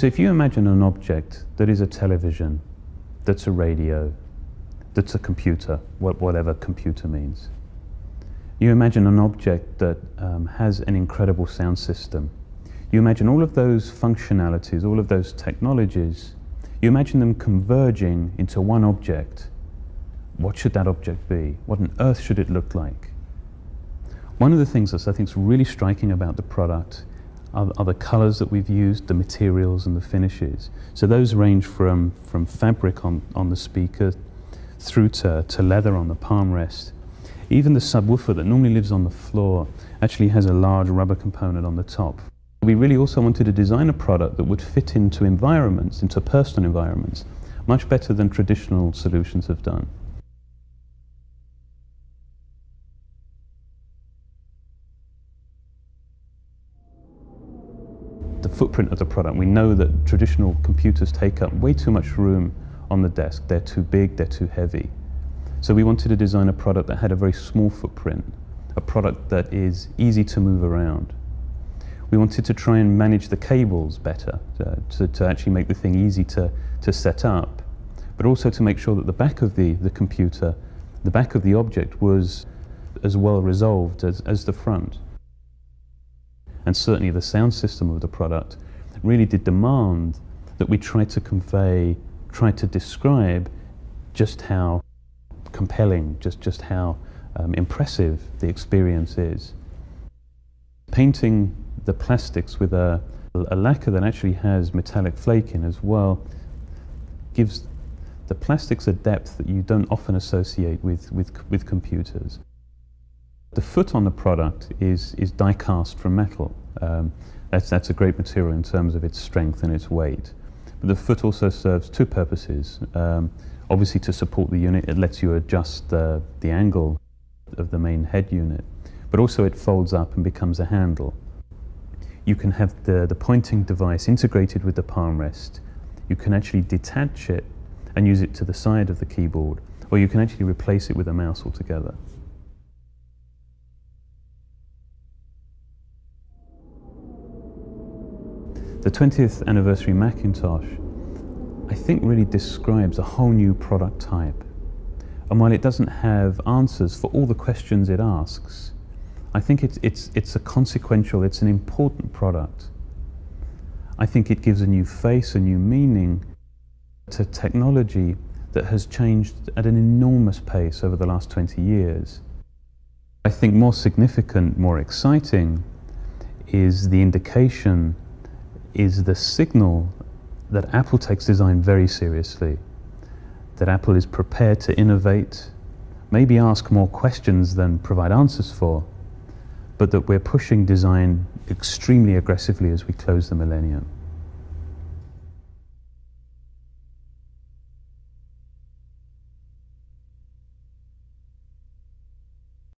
So if you imagine an object that is a television, that's a radio, that's a computer, whatever computer means. You imagine an object that has an incredible sound system. You imagine all of those functionalities, all of those technologies, you imagine them converging into one object. What should that object be? What on earth should it look like? One of the things that I think is really striking about the product are the colors that we've used, the materials and the finishes. So those range from fabric on the speaker through to leather on the palm rest. Even the subwoofer that normally lives on the floor actually has a large rubber component on the top. We really also wanted to design a product that would fit into environments, into personal environments, much better than traditional solutions have done. The footprint of the product. We know that traditional computers take up way too much room on the desk. They're too big, they're too heavy. So we wanted to design a product that had a very small footprint, a product that is easy to move around. We wanted to try and manage the cables better, to actually make the thing easy to set up, but also to make sure that the back of the computer, the back of the object was as well resolved as the front. And certainly the sound system of the product really did demand that we try to convey, try to describe just how compelling, just how impressive the experience is. Painting the plastics with a lacquer that actually has metallic flaking as well gives the plastics a depth that you don't often associate with computers. The foot on the product is die cast from metal. That's a great material in terms of its strength and its weight. But the foot also serves two purposes. Obviously to support the unit, it lets you adjust the angle of the main head unit, but also it folds up and becomes a handle. You can have the pointing device integrated with the palm rest. You can actually detach it and use it to the side of the keyboard, or you can actually replace it with a mouse altogether. The 20th anniversary Macintosh, I think, really describes a whole new product type. And while it doesn't have answers for all the questions it asks, I think it's a consequential, it's an important product. I think it gives a new face, a new meaning to technology that has changed at an enormous pace over the last 20 years. I think more significant, more exciting is the indication, is the signal that Apple takes design very seriously, that Apple is prepared to innovate, maybe ask more questions than provide answers for, but that we're pushing design extremely aggressively as we close the millennium.